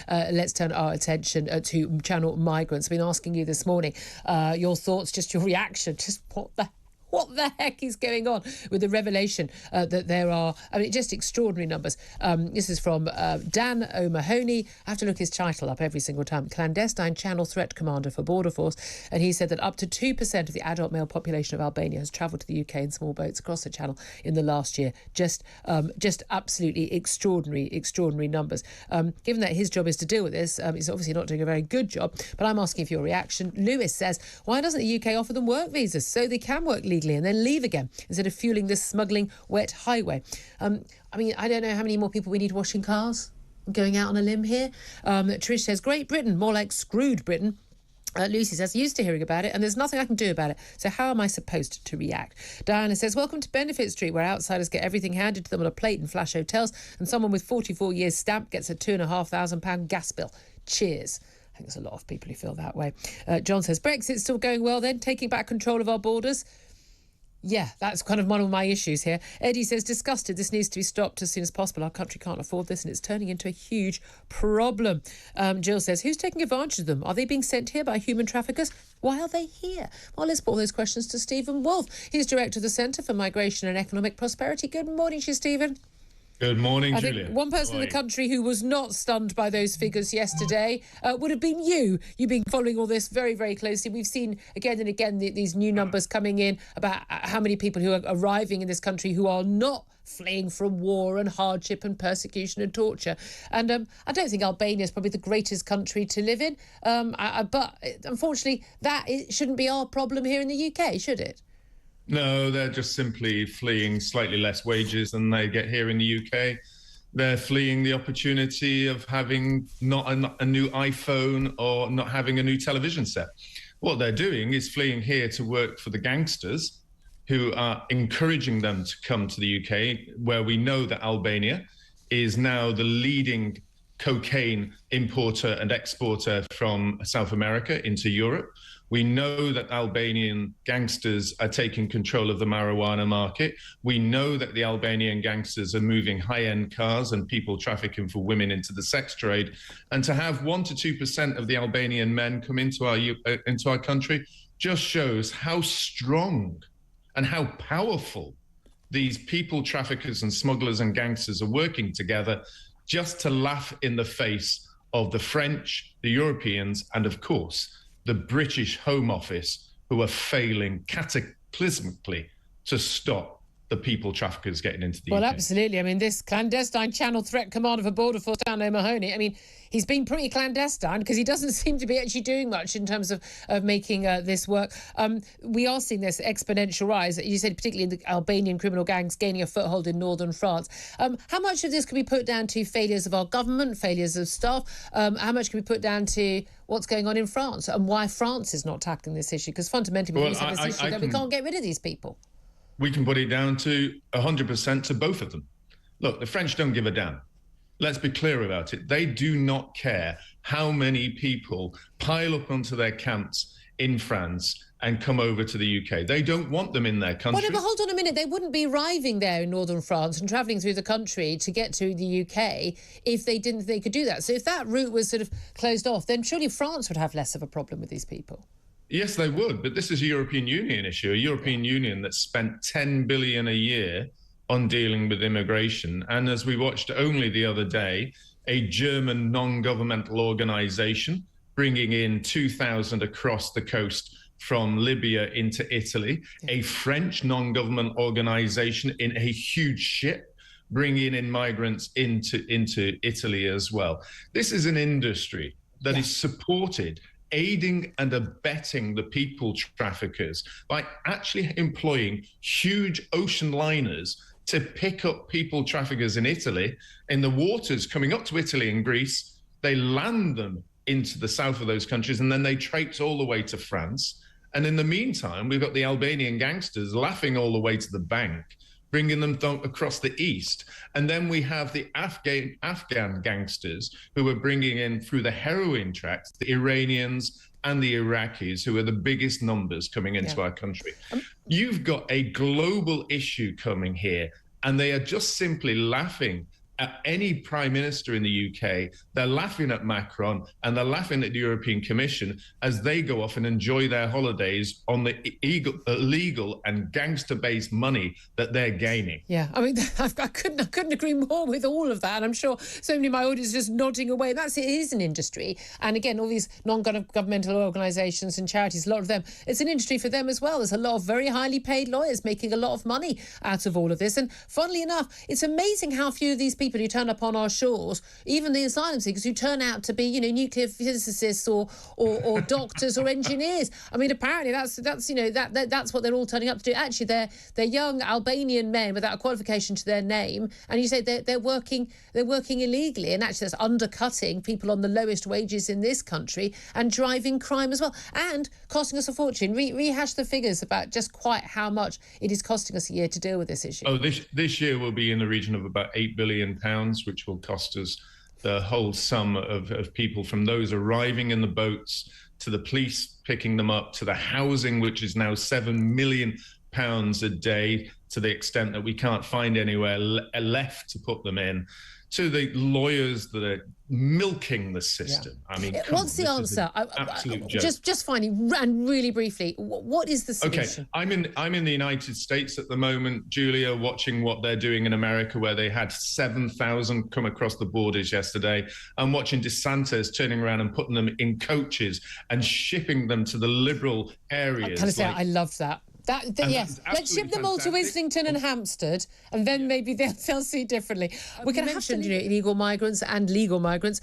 let's turn our attention to Channel Migrants. I've been asking you this morning your thoughts, just your reaction, just what the heck is going on with the revelation that there are, just extraordinary numbers. This is from Dan O'Mahony. I have to look his title up every single time. Clandestine Channel Threat Commander for Border Force. And he said that up to 2% of the adult male population of Albania has travelled to the UK in small boats across the channel in the last year. Just absolutely extraordinary numbers. Given that his job is to deal with this, he's obviously not doing a very good job. But I'm asking for your reaction. Lewis says, why doesn't the UK offer them work visas so they can work legally and then leave again instead of fueling this smuggling wet highway? I don't know how many more people we need washing cars. I'm going out on a limb here. Trish says, Great Britain, more like screwed Britain. Lucy says, used to hearing about it and there's nothing I can do about it. So how am I supposed to react? Diana says, welcome to Benefit Street, where outsiders get everything handed to them on a plate in flash hotels and someone with 44 years stamp gets a £2,500 gas bill. Cheers. I think there's a lot of people who feel that way. John says, Brexit's still going well then, taking back control of our borders. Yeah, that's kind of one of my issues here. Eddie says, disgusted. This needs to be stopped as soon as possible. Our country can't afford this and it's turning into a huge problem. Jill says, who's taking advantage of them? Are they being sent here by human traffickers? Why are they here? Well, let's put all those questions to Stephen Woolfe. He's director of the Centre for Migration and Economic Prosperity. Good morning to you, Stephen. Good morning, Julia. I think one person in the country who was not stunned by those figures yesterday would have been you. You've been following all this very, very closely. We've seen again and again these new numbers coming in about how many people who are arriving in this country who are not fleeing from war and hardship and persecution and torture. And I don't think Albania is probably the greatest country to live in. But unfortunately, it shouldn't be our problem here in the UK, should it? No, they're just simply fleeing slightly less wages than they get here in the UK. They're fleeing the opportunity of having not a new iPhone or not having a new television set. What they're doing is fleeing here to work for the gangsters who are encouraging them to come to the UK, where we know that Albania is now the leading cocaine importer and exporter from South America into Europe. We know that Albanian gangsters are taking control of the marijuana market. We know that the Albanian gangsters are moving high-end cars and people trafficking for women into the sex trade. And to have 1% to 2% of the Albanian men come into our country just shows how strong and how powerful these people traffickers and smugglers and gangsters are working together just to laugh in the face of the French, the Europeans, and of course, the British Home Office, who are failing cataclysmically to stop the people traffickers getting into the UK. Well, absolutely. This clandestine Channel Threat Commander for Border Force, Dan O'Mahony, he's been pretty clandestine because he doesn't seem to be actually doing much in terms of making this work. We are seeing this exponential rise, you said, particularly in the Albanian criminal gangs gaining a foothold in northern France. How much of this can be put down to failures of our government, failures of staff? How much can be put down to what's going on in France and why France is not tackling this issue? Because fundamentally, we have this issue that we can't get rid of these people. We can put it down to 100% to both of them. Look, the French don't give a damn. Let's be clear about it. They do not care how many people pile up onto their camps in France and come over to the UK. They don't want them in their country. Well, no, but hold on a minute. They wouldn't be arriving there in northern France and travelling through the country to get to the UK if they didn't think they could do that. So if that route was sort of closed off, then surely France would have less of a problem with these people. Yes, they would, but this is a European Union issue, a European Union that spent $10 billion a year on dealing with immigration. And as we watched only the other day, a German non-governmental organisation bringing in 2,000 across the coast from Libya into Italy, a French non-government organisation in a huge ship bringing in migrants into Italy as well. This is an industry that is supported, aiding and abetting the people traffickers by actually employing huge ocean liners to pick up people traffickers in Italy, in the waters coming up to Italy and Greece. They land them into the south of those countries and then they traipse all the way to France. And in the meantime, we've got the Albanian gangsters laughing all the way to the bank, bringing them across the east. And then we have the Afghan gangsters who are bringing in through the heroin tracks, the Iranians and the Iraqis, who are the biggest numbers coming into our country. You've got a global issue coming here, and they are just simply laughing any prime minister in the UK, they're laughing at Macron and they're laughing at the European Commission as they go off and enjoy their holidays on the illegal and gangster-based money that they're gaining. Yeah, I mean, I couldn't agree more with all of that. And I'm sure so many of my audience are just nodding away. It is an industry. And again, all these non-governmental organisations and charities, a lot of them, it's an industry for them as well. There's a lot of very highly paid lawyers making a lot of money out of all of this. And funnily enough, it's amazing how few of these people who turn up on our shores, even the asylum seekers who turn out to be, you know, nuclear physicists or doctors or engineers. I mean, apparently that's what they're all turning up to do. Actually, they're young Albanian men without a qualification to their name, and you say they're working illegally, and actually that's undercutting people on the lowest wages in this country and driving crime as well, and costing us a fortune. Rehash the figures about just quite how much it is costing us a year to deal with this issue. Oh, this year will be in the region of about £8 billion, which will cost us the whole sum of people, from those arriving in the boats to the police picking them up, to the housing, which is now £7 million a day, to the extent that we can't find anywhere left to put them in, to the lawyers that are milking the system. Yeah. I mean, what's the answer? Just finally and really briefly, what is the solution? Okay, I'm in the United States at the moment, Julia, watching what they're doing in America, where they had 7,000 come across the borders yesterday. I'm watching DeSantis turning around and putting them in coaches and shipping them to the liberal areas. Can I say, I loved that. Yes, let's ship them all to Islington and Hampstead, and then maybe they'll see differently. We can mention, illegal migrants and legal migrants.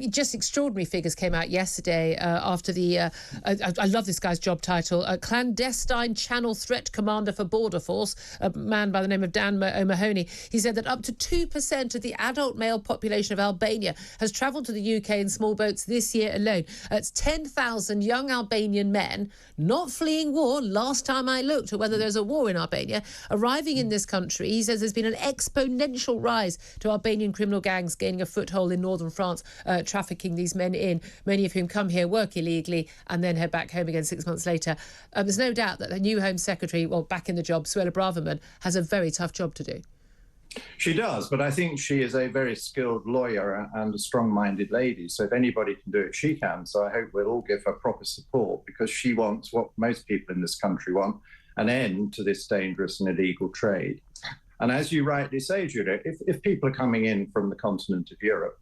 Just extraordinary figures came out yesterday after the, I love this guy's job title, clandestine channel threat commander for Border Force, a man by the name of Dan O'Mahony. He said that up to 2% of the adult male population of Albania has travelled to the UK in small boats this year alone. It's 10,000 young Albanian men, not fleeing war, last time I looked, or whether there's a war in Albania, arriving in this country. He says there's been an exponential rise to Albanian criminal gangs gaining a foothold in northern France, trafficking these men in, many of whom come here, work illegally, and then head back home again 6 months later. There's no doubt that the new Home Secretary, back in the job, Suella Braverman, has a very tough job to do. She does, but I think she is a very skilled lawyer and a strong-minded lady. So if anybody can do it, she can. So I hope we'll all give her proper support, because she wants what most people in this country want, an end to this dangerous and illegal trade. And as you rightly say, Julia, if people are coming in from the continent of Europe,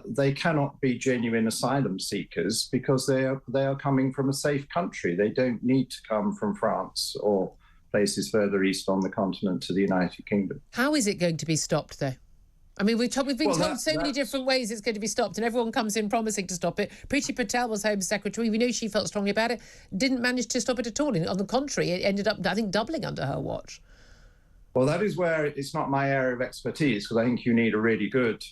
they cannot be genuine asylum seekers, because they are coming from a safe country. They don't need to come from France or places further east on the continent to the United Kingdom. How is it going to be stopped, though? I mean, we've been told so many different ways it's going to be stopped, and everyone comes in promising to stop it. Priti Patel was Home Secretary. We know she felt strongly about it, didn't manage to stop it at all. On the contrary, it ended up, I think, doubling under her watch. Well, that is where it's not my area of expertise, because I think you need a really good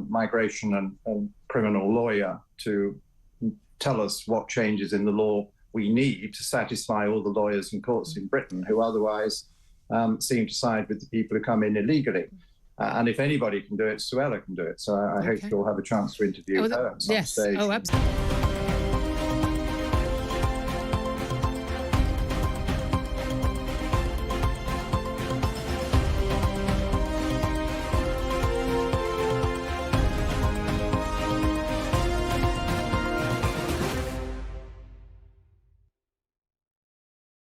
migration and criminal lawyer to tell us what changes in the law we need to satisfy all the lawyers and courts in Britain who otherwise seem to side with the people who come in illegally. And if anybody can do it, Suella can do it. So I hope you'll have a chance to interview her at some stage. Oh, absolutely.